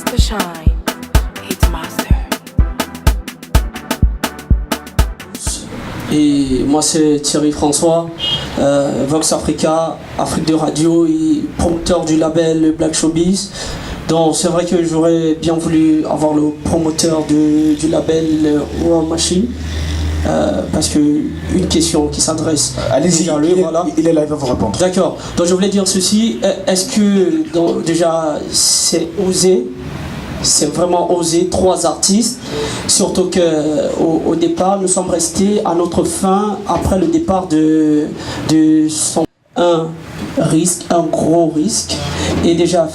Mr. Shine, it's Master. Et moi c'est Thierry François, Vox Africa, Afrique de Radio et promoteur du label Black Showbiz. Donc c'est vrai que j'aurais bien voulu avoir le promoteur du label War Machine. Parce que une question qui s'adresse allez-y, à lui, voilà. Il est là, il va vous répondre. D'accord, donc je voulais dire ceci, est-ce que donc, déjà c'est osé, c'est vraiment osé, 3 artistes, surtout qu'au départ nous sommes restés à notre fin après le départ de son un gros risque, et déjà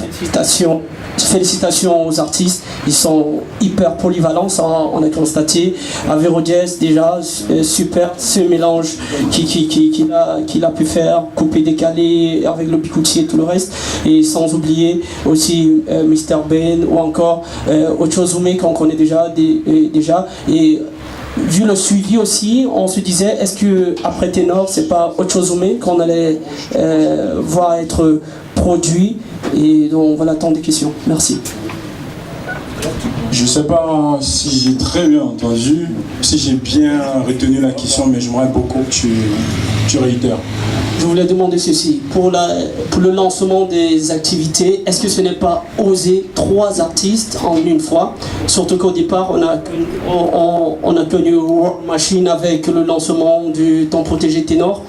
félicitations aux artistes, ils sont hyper polyvalents, ça on a constaté. Averodiès déjà super, ce mélange qu'il a pu faire, couper décalé avec le picoutier et tout le reste, et sans oublier aussi Mr. Ben ou encore Ochozume qu'on connaît déjà et vu le suivi aussi, on se disait est-ce que après Ténor c'est pas Ochozume qu'on allait voir être produit, et donc voilà tant de questions. Merci. Je sais pas si j'ai très bien entendu, si j'ai bien retenu la question, mais j'aimerais beaucoup que tu réitères. Je voulais demander ceci, pour le lancement des activités, est-ce que ce n'est pas oser 3 artistes en une fois? Surtout qu'au départ, on a connu War Machine avec le lancement du Temps Protégé Ténor.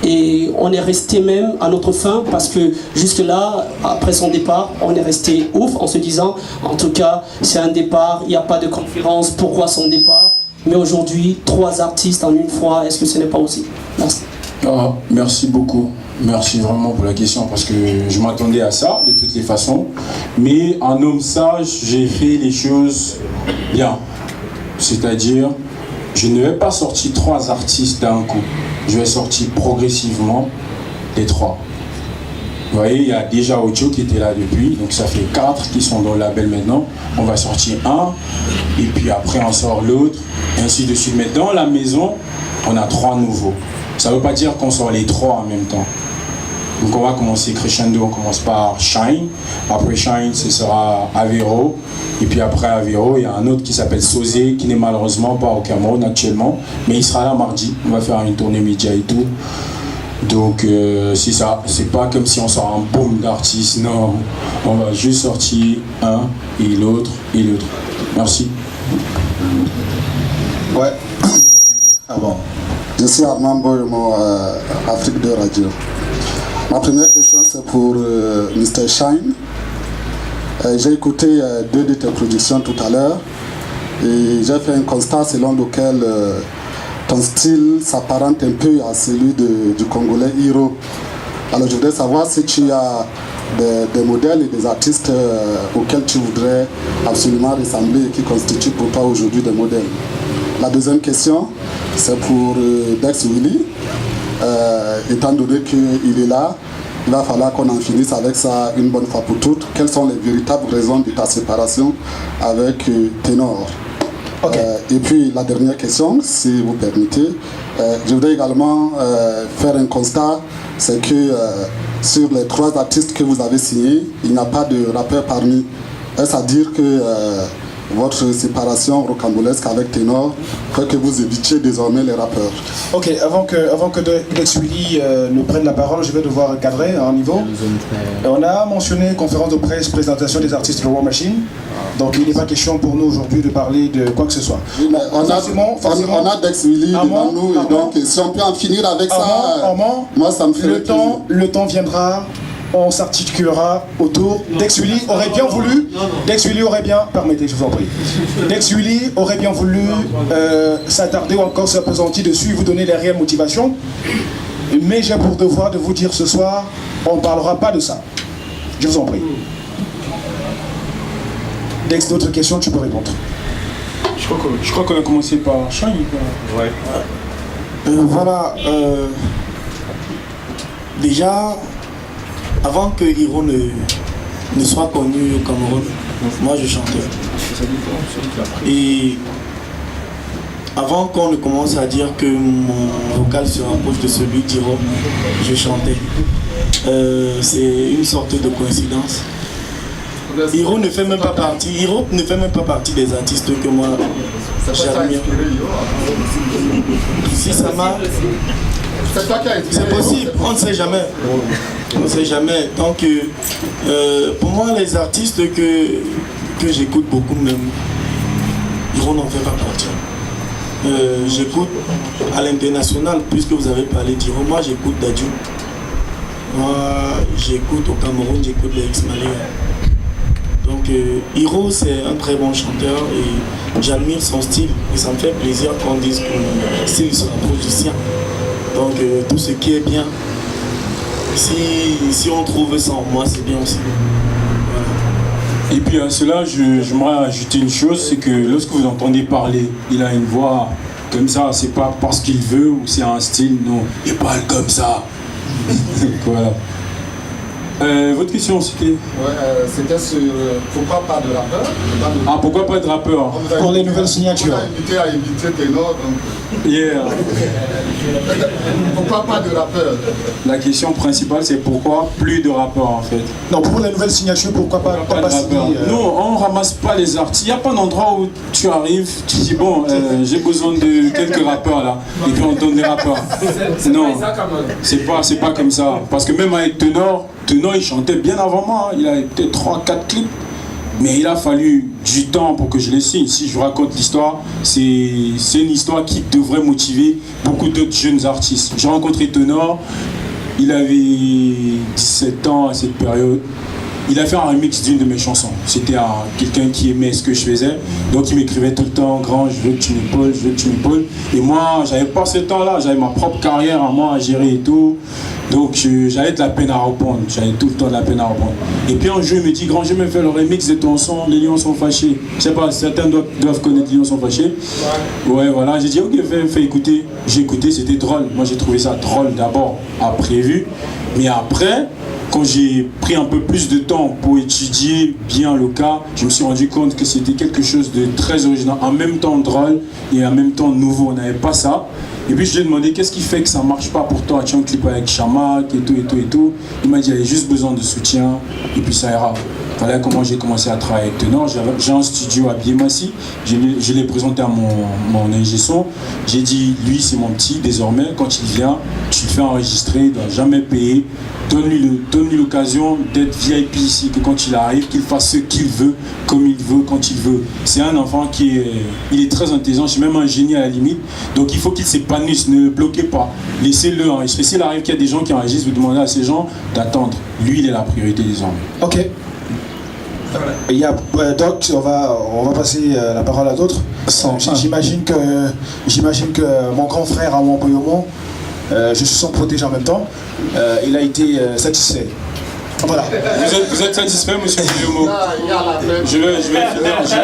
Et on est resté même à notre fin, parce que jusque là, après son départ, on est resté ouf en se disant, en tout cas, c'est un départ, il n'y a pas de conférence, pourquoi son départ? Mais aujourd'hui, 3 artistes en une fois, est-ce que ce n'est pas aussi? Merci. Ah, merci beaucoup. Merci vraiment pour la question, parce que je m'attendais à ça de toutes les façons. Mais en homme sage, j'ai fait les choses bien. C'est-à-dire, je ne vais pas sortir 3 artistes d'un coup. Je vais sortir progressivement les 3. Vous voyez, il y a déjà Ocho qui était là depuis, donc ça fait 4 qui sont dans le label maintenant. On va sortir un, et puis après on sort l'autre, et ainsi de suite. Mais dans la maison, on a 3 nouveaux. Ça ne veut pas dire qu'on sort les 3 en même temps. Donc on va commencer crescendo, on commence par Shine. Après Shine, ce sera Avero. Et puis après Avero, il y a un autre qui s'appelle Sosé, qui n'est malheureusement pas au Cameroun actuellement. Mais il sera là mardi. On va faire une tournée média et tout. Donc c'est ça. C'est pas comme si on sort un boom d'artistes. Non. On va juste sortir un et l'autre et l'autre. Merci. Ouais. Ah bon. Je suis Armand Boymo, Afrique de Radio. Ma première question c'est pour Mr. Shine. J'ai écouté 2 de tes productions tout à l'heure et j'ai fait un constat selon lequel ton style s'apparente un peu à celui du Congolais Hiro. Alors je voudrais savoir si tu as des modèles et des artistes auxquels tu voudrais absolument ressembler et qui constituent pour toi aujourd'hui des modèles. La deuxième question c'est pour Dex Willy. Étant donné qu'il est là, il va falloir qu'on en finisse avec ça une bonne fois pour toutes. Quelles sont les véritables raisons de ta séparation avec Ténor? Okay. Et puis la dernière question, si vous permettez, je voudrais également faire un constat, c'est que sur les 3 artistes que vous avez signés, il n'y a pas de rappeur parmi. Est-ce à dire que votre séparation rocambolesque avec Ténor fait que vous évitiez désormais les rappeurs? Ok, avant que Dex Willy ne prenne la parole, je vais devoir cadrer un niveau. On a mentionné conférence de presse, présentation des artistes de War Machine. Donc il n'est pas question pour nous aujourd'hui de parler de quoi que ce soit. Oui, mais on a Dex Willy devant nous, et donc si on peut en finir avec ça, moi ça me fait plaisir. Le temps viendra. On s'articulera autour. Dex Willy aurait bien voulu. Dex Willy aurait bien. Permettez, je vous en prie. Dex Willy aurait bien voulu s'attarder ou encore se présenter dessus et vous donner les réelles motivations. Mais j'ai pour devoir de vous dire ce soir, on ne parlera pas de ça. Je vous en prie. Dex, d'autres questions, tu peux répondre. Je crois qu'on a commencé par Shine. Ouais. Voilà. Déjà. Avant que Hiro ne soit connu au Cameroun, moi je chantais. Et avant qu'on ne commence à dire que mon vocal se rapproche de celui d'Hiro, je chantais. C'est une sorte de coïncidence. Hiro ne fait même pas partie. Hiro ne fait même pas partie des artistes que moi j'admire. Si ça marche, c'est possible. On ne sait jamais. On ne sait jamais. Donc, pour moi, les artistes que j'écoute beaucoup même, Hiro n'en fait pas partie. J'écoute à l'international, puisque vous avez parlé d'Hiro, moi j'écoute Dadju. Moi j'écoute au Cameroun, j'écoute les X-Maliens. Donc Hiro c'est un très bon chanteur et j'admire son style. Et ça me fait plaisir qu'on dise que le style se rapproche du sien. Donc tout ce qui est bien, si on trouve ça en moi, c'est bien aussi. Et puis à cela, j'aimerais ajouter une chose, c'est que lorsque vous entendez parler, il a une voix comme ça, c'est pas parce qu'il veut ou c'est un style, non, il parle comme ça. Voilà. Votre question c'était c'était sur pourquoi pas de rappeur. Ah, pourquoi pas de rappeur? Pour les nouvelles signatures. On a invité à inviter Ténor, donc... Yeah. Pourquoi pas de rappeur? La question principale, c'est pourquoi plus de rappeurs en fait. Non, pour les nouvelles signatures, pourquoi pas Pas de signer, rappeurs. Non, on ramasse pas les artistes. Il n'y a pas d'endroit où tu arrives, tu dis bon, j'ai besoin de quelques rappeurs là, et puis on donne des rappeurs. Non, c'est pas comme ça. Parce que même avec Ténor, il chantait bien avant moi. Il a été 3-4 clips. Mais il a fallu du temps pour que je les signe. Si je vous raconte l'histoire, c'est une histoire qui devrait motiver beaucoup d'autres jeunes artistes. J'ai rencontré Ténor, il avait 17 ans à cette période. Il a fait un remix d'une de mes chansons. C'était quelqu'un qui aimait ce que je faisais. Donc il m'écrivait tout le temps, grand, je veux que tu m'épaules, je veux que tu m'épaules. Et moi, j'avais pas ce temps-là, j'avais ma propre carrière à moi à gérer et tout. Donc j'avais de la peine à répondre, j'avais tout le temps de la peine à répondre. Et puis un jour il me dit, grand, j'ai même fait le remix de ton son, les lions sont fâchés. Je sais pas, certains doivent connaître les lions sont fâchés. Ouais, voilà, j'ai dit, ok, fais écouter. J'ai écouté, c'était drôle. Moi j'ai trouvé ça drôle d'abord, à prévu. Mais après, quand j'ai pris un peu plus de temps pour étudier bien le cas, je me suis rendu compte que c'était quelque chose de très original, en même temps drôle et en même temps nouveau. On n'avait pas ça. Et puis je lui ai demandé qu'est-ce qui fait que ça marche pas pour toi. Tu as un clip avec Chamak et tout et tout et tout. Il m'a dit j'avais juste besoin de soutien et puis ça ira. Voilà comment j'ai commencé à travailler avec Ténor. J'ai un studio à Biémassi. Je l'ai présenté à mon ingé son. J'ai dit lui c'est mon petit désormais. Quand il vient, tu le fais enregistrer, il ne doit jamais payer. Donne-lui l'occasion d'être VIP ici, que quand il arrive, qu'il fasse ce qu'il veut, comme il veut, quand il veut. C'est un enfant il est très intelligent, c'est même un génie à la limite. Donc il faut qu'il s'épanouisse, ne le bloquez pas. Laissez-le enregistrer. S'il arrive qu'il y a des gens qui enregistrent, vous demandez à ces gens d'attendre. Lui, il est la priorité désormais. Ok. Il y a Doc, on va passer la parole à d'autres. J'imagine que mon grand frère à Montpellier, je suis son protégé en même temps, il a été satisfait. Voilà. Vous êtes satisfait, monsieur Guillaume? Je vais finir. Merci,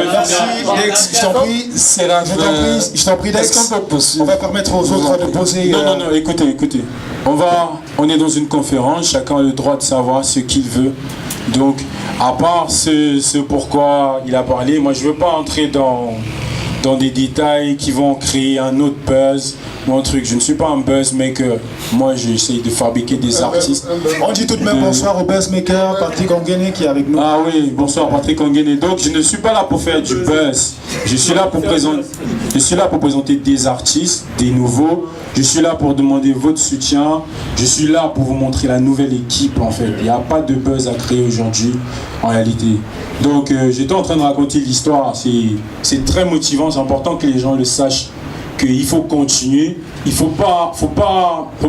Dex, je t'en prie. Je t'en prie, Dex. On va permettre aux autres de poser. Non, écoutez. On est dans une conférence, chacun a le droit de savoir ce qu'il veut. Donc, à part ce pourquoi il a parlé, moi je veux pas entrer dans des détails qui vont créer un autre buzz ou un truc. Je ne suis pas un buzzmaker. Moi, j'essaye de fabriquer des artistes. On dit tout de même bonsoir au buzzmaker, Patrick Onguéné qui est avec nous. Ah oui, bonsoir Patrick Onguéné. Donc, je ne suis pas là pour faire du buzz. Je suis là pour présenter des artistes, des nouveaux. Je suis là pour demander votre soutien. Je suis là pour vous montrer la nouvelle équipe, en fait. Il n'y a pas de buzz à créer aujourd'hui, en réalité. Donc, j'étais en train de raconter l'histoire. C'est très motivant. C'est important que les gens le sachent. Qu'il faut continuer, il faut pas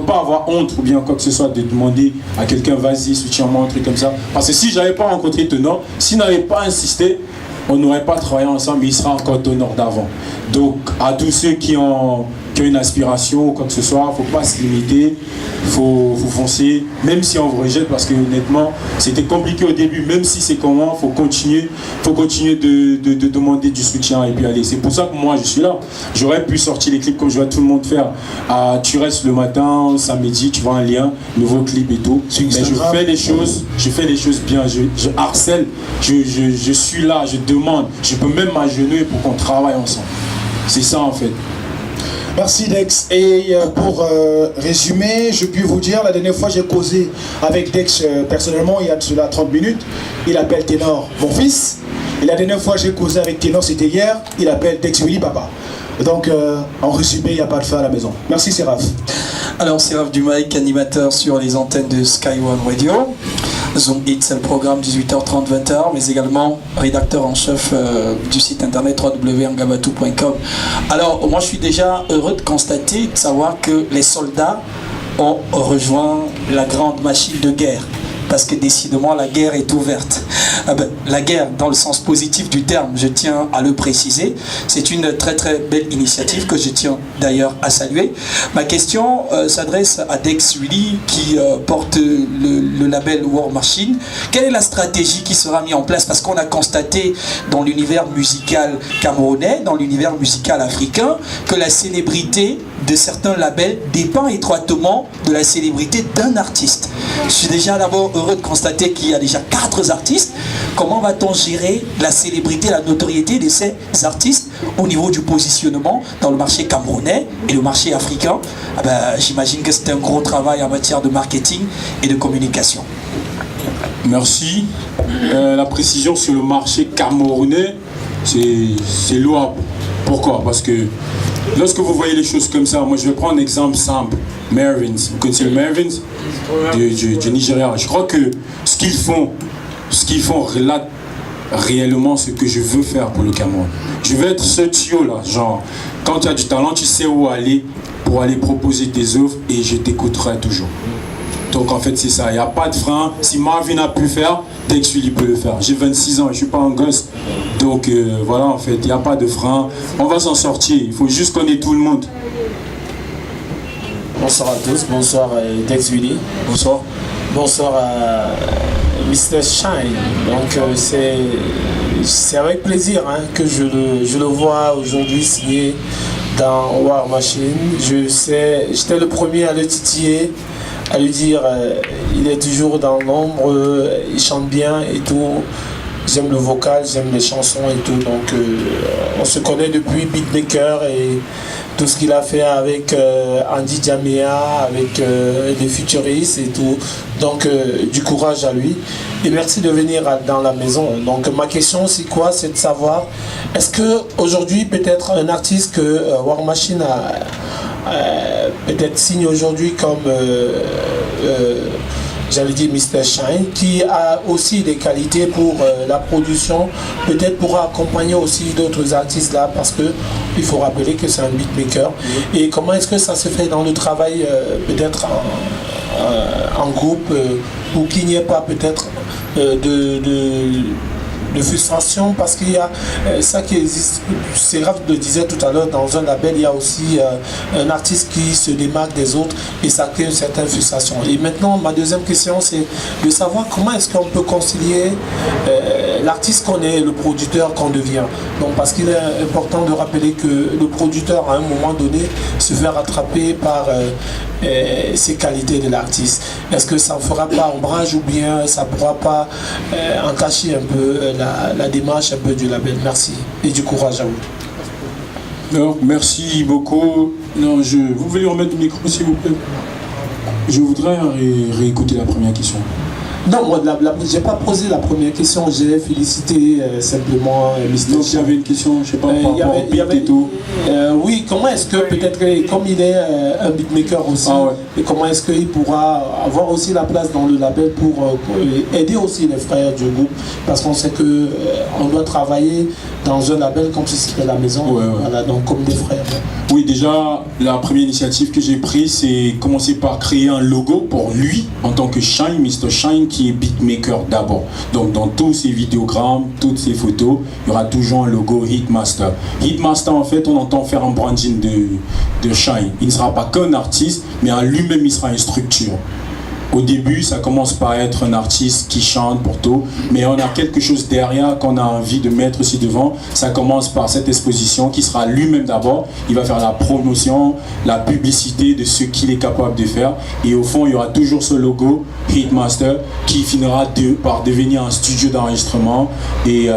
avoir honte ou bien quoi que ce soit de demander à quelqu'un vas-y soutiens-moi, un truc comme ça. Parce que si j'avais pas rencontré Ténor, s'il n'avait pas insisté, on n'aurait pas travaillé ensemble, mais il sera encore Ténor d'avant. Donc à tous ceux qui ont une aspiration ou quoi que ce soit, il ne faut pas se limiter, il faut foncer, même si on vous rejette, parce que honnêtement, c'était compliqué au début, même si c'est comment, il faut continuer de demander du soutien et puis aller. C'est pour ça que moi je suis là. J'aurais pu sortir les clips comme je vois tout le monde faire. Tu restes le matin, samedi, tu vois un lien, nouveau clip et tout. Mais je fais les choses bien, je harcèle, je suis là, je demande, je peux même m'agenouiller pour qu'on travaille ensemble. C'est ça en fait. Merci Dex. Et pour résumer, je puis vous dire, la dernière fois j'ai causé avec Dex personnellement, il y a de cela 30 minutes, il appelle Ténor mon fils. Et la dernière fois j'ai causé avec Ténor, c'était hier, il appelle Dex Willy papa. Donc en résumé, il n'y a pas de fin à la maison. Merci Séraph. Alors Séraph Dumaic, animateur sur les antennes de Sky One Radio. Zoom Hit, c'est le programme 18h30, 20h, mais également rédacteur en chef du site internet www.angabatu.com. Alors, moi je suis déjà heureux de constater, de savoir que les soldats ont rejoint la grande machine de guerre. Parce que décidément la guerre est ouverte. La guerre dans le sens positif du terme, je tiens à le préciser. C'est une très très belle initiative que je tiens d'ailleurs à saluer. Ma question s'adresse à Dex Willy qui porte le label War Machine. Quelle est la stratégie qui sera mise en place? Parce qu'on a constaté dans l'univers musical camerounais, dans l'univers musical africain, que la célébrité de certains labels dépend étroitement de la célébrité d'un artiste. Je suis déjà d'abord heureux de constater qu'il y a déjà 4 artistes. Comment va-t-on gérer la célébrité, la notoriété de ces artistes au niveau du positionnement dans le marché camerounais et le marché africain? J'imagine que c'est un gros travail en matière de marketing et de communication. Merci. La précision sur le marché camerounais, c'est louable. Pourquoi? Parce que lorsque vous voyez les choses comme ça, moi je vais prendre un exemple simple. Marvins, vous connaissez le Marvins du Nigeria. Je crois que ce qu'ils font relate réellement ce que je veux faire pour le Cameroun. Je veux être ce tuyau là, genre quand tu as du talent, tu sais où aller pour aller proposer tes œuvres et je t'écouterai toujours. Donc en fait c'est ça, il n'y a pas de frein. Si Marvin a pu faire, Dex Willy peut le faire. J'ai 26 ans, je ne suis pas un gosse. Donc voilà, en fait, il n'y a pas de frein. On va s'en sortir, il faut juste connaître tout le monde. Bonsoir à tous, bonsoir Dex Willy. Bonsoir. Bonsoir à Mr. Shine. Donc c'est avec plaisir que je le vois aujourd'hui signé dans War Machine. J'étais le premier à le titiller, à lui dire il est toujours dans l'ombre, il chante bien et tout. J'aime le vocal, j'aime les chansons et tout. Donc on se connaît depuis Beatmaker et tout ce qu'il a fait avec Andy Jamea, avec les Futuristes et tout. Donc du courage à lui. Et merci de venir dans la maison. Donc ma question c'est quoi? C'est de savoir, est-ce que aujourd'hui peut-être un artiste que War Machine a peut-être signe aujourd'hui comme j'allais dire Mr. Shine, qui a aussi des qualités pour la production, peut-être pourra accompagner aussi d'autres artistes là, parce que il faut rappeler que c'est un beatmaker. Et comment est-ce que ça se fait dans le travail, peut-être en groupe, pour qu'il n'y ait pas peut-être de frustration, parce qu'il y a ça qui existe. Séraph le disait tout à l'heure, dans un label il y a aussi un artiste qui se démarque des autres et ça crée une certaine frustration. Et maintenant ma deuxième question c'est de savoir comment est-ce qu'on peut concilier l'artiste qu'on est, le producteur qu'on devient. Donc parce qu'il est important de rappeler que le producteur à un moment donné se fait rattraper par ses qualités de l'artiste. Est-ce que ça ne fera pas ombrage ou bien ça ne pourra pas entacher un peu la démarche un peu du label? Merci et du courage à vous. Alors, merci beaucoup. Non, vous pouvez lui remettre le micro s'il vous plaît. Je voudrais réécouter la première question. Non, moi, j'ai pas posé la première question, j'ai félicité simplement Mr. Donc, il y avait une question, je sais pas, par rapport au beat et tout. Oui, comment est-ce que peut-être, comme il est un beatmaker aussi, et comment est-ce qu'il pourra avoir aussi la place dans le label pour aider aussi les frères du groupe, parce qu'on sait que on doit travailler dans un label comme si c'était la maison, voilà, donc comme des frères. Oui, déjà, la première initiative que j'ai prise, c'est commencer par créer un logo pour lui, en tant que Shine, Mr. Shine, qui est beatmaker d'abord. Donc, dans tous ses vidéogrammes, toutes ses photos, il y aura toujours un logo Hitmaster. Hitmaster, en fait, on entend faire un branding de Shine. Il ne sera pas qu'un artiste, mais en lui-même, il sera une structure. Au début, ça commence par être un artiste qui chante pour tout, mais on a quelque chose derrière qu'on a envie de mettre aussi devant. Ça commence par cette exposition qui sera lui-même d'abord. Il va faire la promotion, la publicité de ce qu'il est capable de faire. Et au fond, il y aura toujours ce logo Hitmaster, qui finira par devenir un studio d'enregistrement et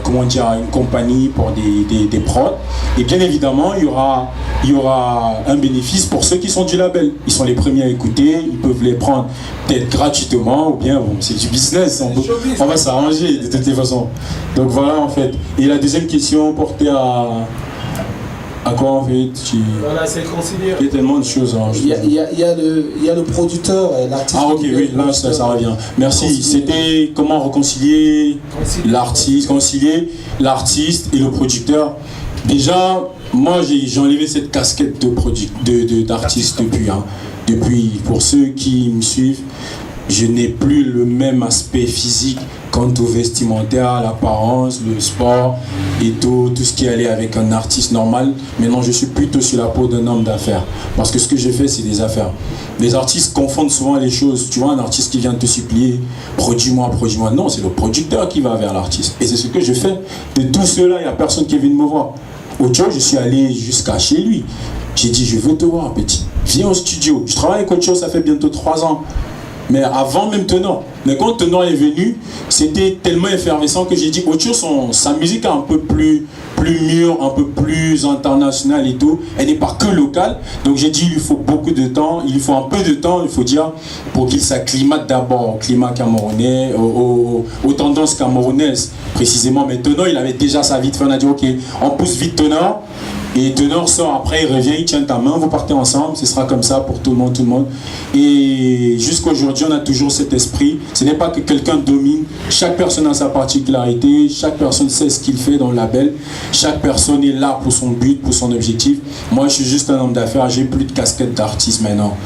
comment dire, une compagnie pour des prods. Et bien évidemment, il y aura un bénéfice pour ceux qui sont du label. Ils sont les premiers à écouter, ils peuvent les prendre peut-être gratuitement ou bien bon, c'est du business, on va s'arranger de toutes les façons. Donc voilà en fait. Et la deuxième question portait à quoi en fait Voilà, c'est concilié. Il y a tellement de choses. Hein, il y a le producteur, l'artiste. Ah ok, oui, là ça revient. Merci. C'était comment réconcilier l'artiste, concilier l'artiste et le producteur. Déjà, moi j'ai enlevé cette casquette d'artiste depuis. Hein. Depuis, pour ceux qui me suivent, je n'ai plus le même aspect physique quant au vestimentaire, l'apparence, le sport et tout ce qui allait avec un artiste normal. Maintenant, je suis plutôt sur la peau d'un homme d'affaires. Parce que ce que je fais, c'est des affaires. Les artistes confondent souvent les choses. Tu vois, un artiste qui vient te supplier, produis-moi, produis-moi. Non, c'est le producteur qui va vers l'artiste. Et c'est ce que je fais. De tout cela, il n'y a personne qui est venu me voir. Ocho, je suis allé jusqu'à chez lui. J'ai dit, je veux te voir, petit. Viens au studio. Je travaille avec Ocho, ça fait bientôt 3 ans. Mais avant même Tenor. Mais quand Tenor est venu, c'était tellement effervescent que j'ai dit, Ocho, sa musique est un peu plus mûre, un peu plus internationale et tout. Elle n'est pas que locale. Donc j'ai dit, il lui faut beaucoup de temps, il lui faut un peu de temps, il faut dire, pour qu'il s'acclimate d'abord au climat camerounais, aux tendances camerounaises précisément. Mais Tenor, il avait déjà sa vie de fait. On a dit, ok, on pousse vite Tenor. Et Tenor sort après, il revient, il tient ta main, vous partez ensemble, ce sera comme ça pour tout le monde. Et jusqu'à aujourd'hui, on a toujours cet esprit. Ce n'est pas que quelqu'un domine, chaque personne a sa particularité, chaque personne sait ce qu'il fait dans le label, chaque personne est là pour son but, pour son objectif. Moi, je suis juste un homme d'affaires, j'ai plus de casquette d'artiste maintenant.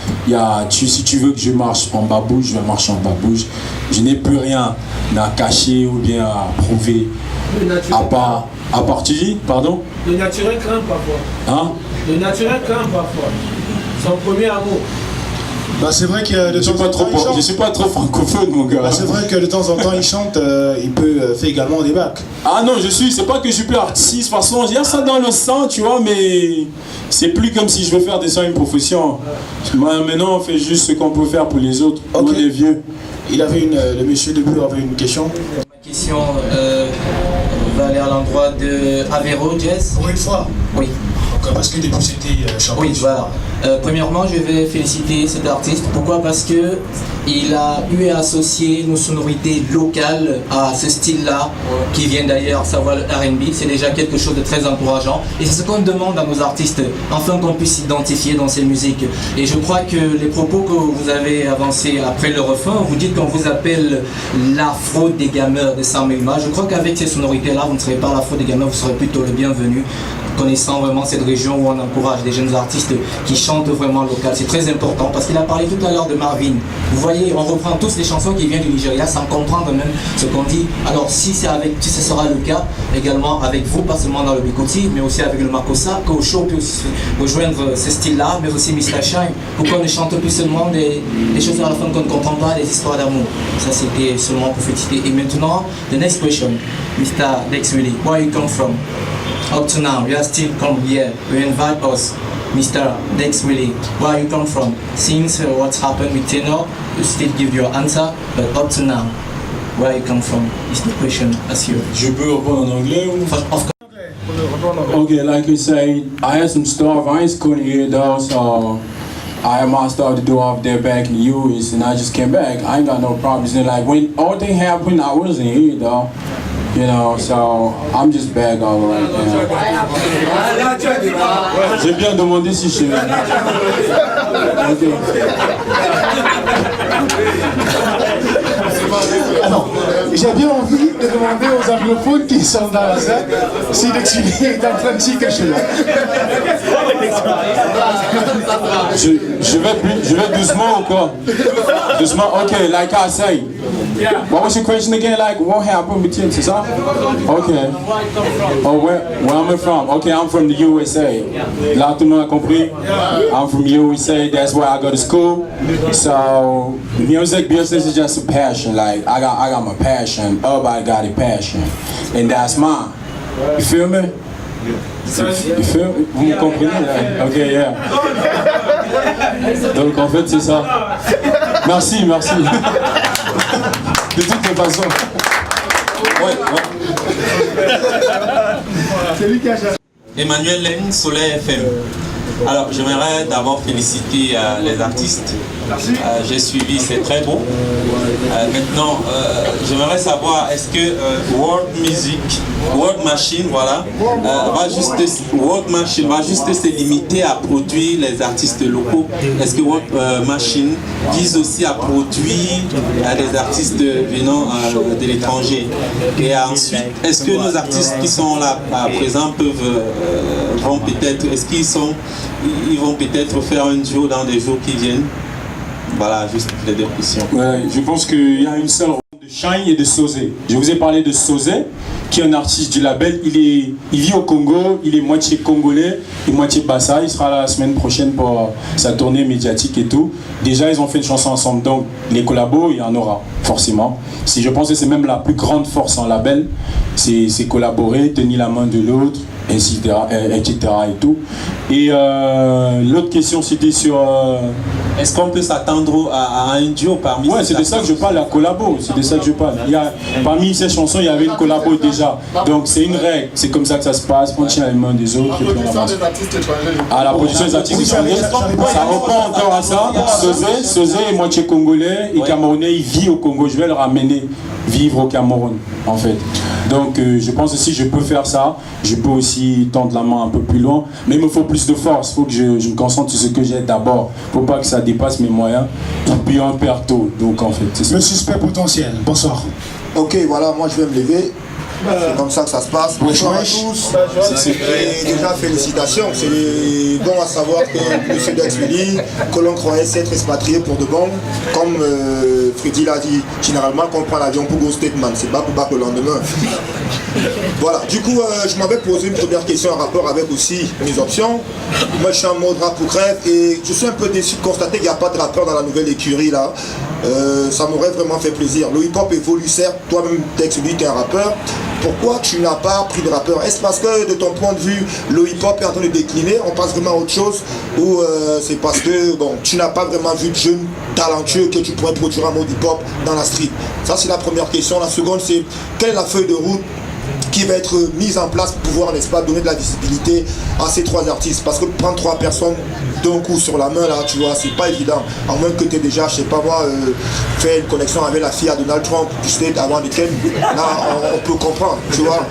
Si tu veux que je marche en babouche, je vais marcher en babouche. Je n'ai plus rien à cacher ou bien à prouver. À partir, pardon? Le naturel craint parfois. Hein? Le naturel craint parfois. Son premier amour. Bah, c'est vrai que je suis pas trop francophone, mon gars. Bah, c'est vrai que de temps en temps il chante, il peut faire également des bacs. Ah non, c'est pas que je suis plus artiste, de toute façon, il y a ça dans le sang, tu vois, mais c'est plus comme si je veux faire de ça une profession. Maintenant, on fait juste ce qu'on peut faire pour les autres, pour les vieux. Le monsieur debout avait une question. Ma question va aller à l'endroit de Avero Jazz. Pour une fois. Oui. Parce que depuis c'était champion. Oui, voilà. Premièrement, je vais féliciter cet artiste. Pourquoi? Parce que il a eu à associer nos sonorités locales à ce style-là, qui vient d'ailleurs savoir le R&B. C'est déjà quelque chose de très encourageant. Et c'est ce qu'on demande à nos artistes, afin qu'on puisse s'identifier dans ces musiques. Et je crois que les propos que vous avez avancés après le refrain, vous dites qu'on vous appelle l'afro des gamers de Saint-Méma. Je crois qu'avec ces sonorités-là, vous ne serez pas l'afro des gamers, vous serez plutôt le bienvenu, connaissant vraiment cette région où on encourage des jeunes artistes qui chantent vraiment local. C'est très important parce qu'il a parlé tout à l'heure de Marvin. Vous voyez, on reprend tous les chansons qui viennent du Nigeria sans comprendre même ce qu'on dit. Alors si ce sera le cas également avec vous, pas seulement dans le Bikoti, mais aussi avec le Makossa, que Ocho peut aussi rejoindre ce style-là, mais aussi Mr. Shine. Pourquoi on ne chante plus seulement des choses à la fin qu'on ne comprend pas, des histoires d'amour? Ça c'était seulement pour féliciter. Et maintenant, the next question, Mr. Dex Willy, where you come from? Up to now, you are still come here. You invite us, Mr. Dex Willy. Where you come from? Since what's happened with Tenor, you still give your answer. But up to now, where you come from is the question as you. Je peux répondre en anglais ou? Of course. Okay, like you say, I had some stuff. I ain't couldn't hear though, so I had my stuff to do off there back in the US, and I just came back. I ain't got no problems. And like when all thing happened, I wasn't here though. You know, so I'm just back all right now. J'ai bien demandé si je suis là. Alors, j'ai bien envie de demander aux anglophones qui sont dans la salle si Dex Willy est en train de dire quelque chose. Je vais doucement ou quoi? Doucement, okay, like I say. What was your question again? Like, what happened between, c'est ça? Okay. Oh, where am I from? Okay, I'm from the USA. Là, tout le monde a compris? I'm from USA, that's where I go to school. So, music business is just a passion. Like, I got my passion. Everybody got a passion. And that's mine. You feel me? You feel me? Vous me comprenez? Ok, yeah. Donc, en fait, c'est ça. Merci, merci. De toutes les façons. C'est lui qui a Emmanuel Leng, Soleil FM. Alors, j'aimerais d'abord féliciter les artistes. J'ai suivi, c'est très beau. Maintenant, j'aimerais savoir, est-ce que World Machine, voilà, World Machine va juste se limiter à produire les artistes locaux? Est-ce que World Machine vise aussi à produire des artistes venant de l'étranger? Et ensuite, est-ce que nos artistes qui sont là à présent vont peut-être, ils vont peut-être faire un duo dans des jours qui viennent? Voilà, juste les deux questions. Ouais, je pense qu'il y a une seule ronde de Shine et de Sosé. Je vous ai parlé de Sosé, qui est un artiste du label. Il vit au Congo, il est moitié congolais et moitié bassa. Il sera là la semaine prochaine pour sa tournée médiatique et tout. Déjà, ils ont fait une chanson ensemble, donc les collabos, il y en aura, forcément. Je pense que c'est même la plus grande force en label, c'est collaborer, tenir la main de l'autre, etc. et tout. Et l'autre question, c'était sur... Est-ce qu'on peut s'attendre à un duo parmi Ouais, c'est de ça que je parle, la collabo. C'est de ça que je parle. Parmi ces chansons, il y avait une collabo déjà. Donc c'est une règle. C'est comme ça que ça se passe. On tient les mains des autres. La production des artistes étrangers. Ah, la production des artistes étrangers. Ça reprend encore à ça. Sosé est moitié congolais et camerounais. Il vit au Congo. Je vais le ramener vivre au Cameroun, en fait. Donc je pense que si je peux faire ça, je peux aussi tendre la main un peu plus loin. Mais il me faut plus de force. Il faut que je me concentre sur ce que j'ai d'abord. Il ne faut pas que ça dépasse mes moyens. Et puis on perd tôt. Donc en fait, c'est ça. Le suspect potentiel. Bonsoir. Ok, voilà, moi je vais me lever. C'est comme ça que ça se passe. Bonsoir à tous. Et déjà, félicitations. C'est bon à savoir que M. Dexwili, que l'on croyait s'être expatrié pour de bon, comme Freddy l'a dit, généralement, quand on prend l'avion pour Go Statement, c'est pas pour battre le lendemain. Voilà, du coup, je m'avais posé une première question en rapport avec aussi mes options. Moi, je suis en mode rap ou crève et je suis un peu déçu de constater qu'il n'y a pas de rappeur dans la nouvelle écurie là. Ça m'aurait vraiment fait plaisir. Le hip-hop évolue certes, toi-même Dexwili, tu es un rappeur. Pourquoi tu n'as pas pris de rappeur? Est-ce parce que de ton point de vue, le hip-hop est en train de décliner, on passe vraiment à autre chose? Ou c'est parce que bon, tu n'as pas vraiment vu de jeunes talentueux que tu pourrais produire un mode hip-hop dans la street? Ça c'est la première question. La seconde c'est, quelle est la feuille de route qui va être mise en place pour pouvoir, n'est-ce pas, donner de la visibilité à ces trois artistes? Parce que prendre trois personnes d'un coup sur la main là, tu vois, c'est pas évident. À moins que tu aies déjà, je sais pas moi, fait une connexion avec la fille à Donald Trump, tu sais, avant les thèmes. Là, on peut comprendre, tu vois.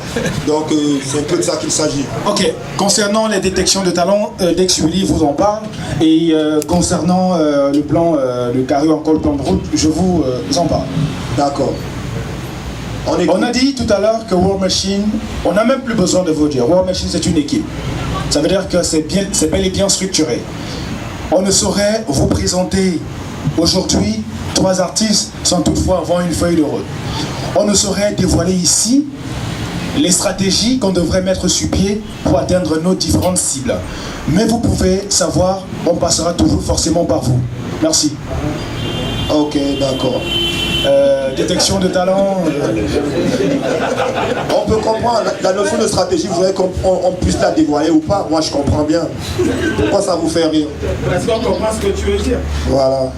Donc c'est un peu de ça qu'il s'agit. Ok, concernant les détections de talent, Dexwili vous en parle. Et concernant le plan, le carré encore le plan de route, je vous en parle. D'accord. On a dit tout à l'heure que War Machine, on n'a même plus besoin de vous dire, War Machine c'est une équipe. Ça veut dire que c'est bel et bien structuré. On ne saurait vous présenter aujourd'hui trois artistes sans toutefois avoir une feuille de route. On ne saurait dévoiler ici les stratégies qu'on devrait mettre sur pied pour atteindre nos différentes cibles. Mais vous pouvez savoir, on passera toujours forcément par vous. Merci. Ok, d'accord. Détection de talent. On peut comprendre, la notion de stratégie, vous voulez qu'on puisse la dévoiler ou pas? Moi je comprends bien. Pourquoi ça vous fait rire? Est-ce qu'on comprend ce que tu veux dire? Voilà.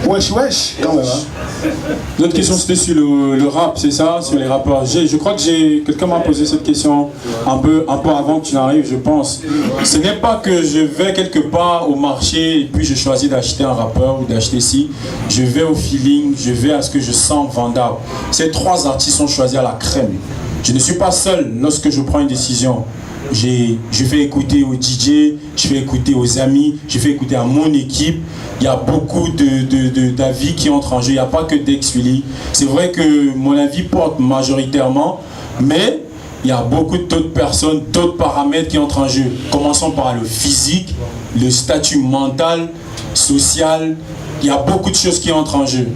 Wesh wesh, quand même. Hein. L'autre question c'était sur le rap, c'est ça? Sur les rappeurs. Je crois que quelqu'un m'a posé cette question un peu avant que tu n'arrives, je pense. Ce n'est pas que je vais quelque part au marché et puis je choisis d'acheter un rappeur ou d'acheter ci. Je vais au feeling, je vais à ce que je sens vendable. Ces trois artistes sont choisis à la crème. Je ne suis pas seul lorsque je prends une décision. Je fais écouter aux DJ, je fais écouter aux amis, je fais écouter à mon équipe. Il y a beaucoup d'avis qui entrent en jeu. Il n'y a pas que Dexwili. C'est vrai que mon avis porte majoritairement, mais il y a beaucoup d'autres personnes, d'autres paramètres qui entrent en jeu. Commençons par le physique, le statut mental, social. Il y a beaucoup de choses qui entrent en jeu.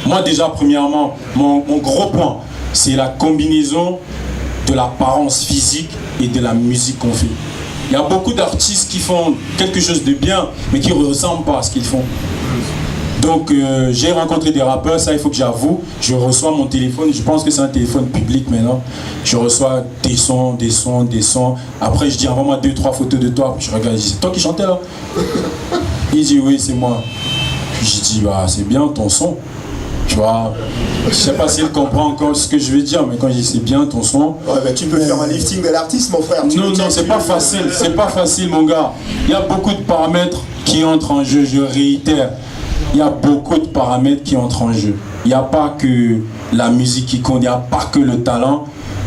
Moi déjà, premièrement, mon gros point, c'est la combinaison de l'apparence physique et de la musique qu'on fait. Il y a beaucoup d'artistes qui font quelque chose de bien, mais qui ne ressemblent pas à ce qu'ils font. Donc j'ai rencontré des rappeurs, ça il faut que j'avoue, je reçois mon téléphone, je pense que c'est un téléphone public maintenant, je reçois des sons, après je dis envoie-moi 2-3 photos de toi, puis je regarde, je dis c'est toi qui chantais là? Il dit oui c'est moi. puis j'ai dit, bah, c'est bien ton son. Tu vois, je sais pas s'il comprend encore ce que je veux dire, mais quand je dis c'est bien ton son. Ouais, bah, tu peux faire un lifting de l'artiste, mon frère. Non, c'est pas facile, mon gars. Il y a beaucoup de paramètres qui entrent en jeu, je réitère. Il y a beaucoup de paramètres qui entrent en jeu. Il n'y a pas que la musique qui compte, il n'y a pas que le talent.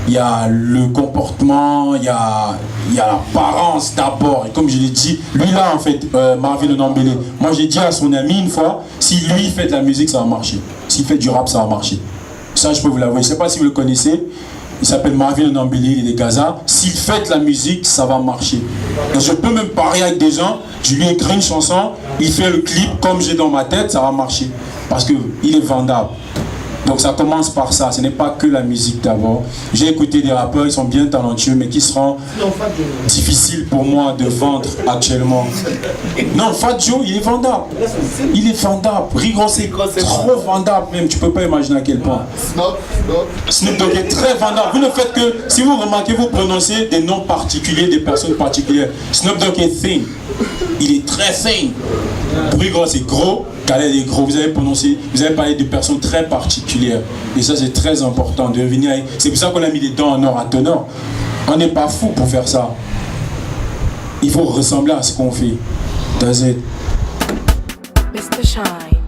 Il y a le comportement, il y a l'apparence d'abord. Et comme je l'ai dit, lui là en fait, Marvin Onambele, moi j'ai dit à son ami une fois, si lui fait de la musique, ça va marcher. S'il fait du rap, ça va marcher. Ça, je peux vous l'avouer. Je ne sais pas si vous le connaissez. Il s'appelle Marvin Onambele, il est de Gaza. S'il fait de la musique, ça va marcher. Et je peux même parier avec des gens, je lui écris une chanson, il fait le clip comme j'ai dans ma tête, ça va marcher. Parce qu'il est vendable. Donc ça commence par ça, ce n'est pas que la musique d'abord. J'ai écouté des rappeurs, ils sont bien talentueux, mais qui seront difficiles pour moi de vendre actuellement. Non, Fat Joe, il est vendable. Il est vendable. Rigo, c'est trop vendable même, tu peux pas imaginer à quel point. Snoop Dogg est très vendable. Vous ne faites que, si vous remarquez, vous prononcez des noms particuliers, des personnes particulières. Snoop Dogg est thin. Il est très thin. Rigo, c'est gros. Khaled est gros, vous avez parlé de personnes très particulières. Et ça, c'est très important de venir avec. C'est pour ça qu'on a mis les dents en or à teneur. On n'est pas fou pour faire ça. Il faut ressembler à ce qu'on fait. That's it. Mr. Shine.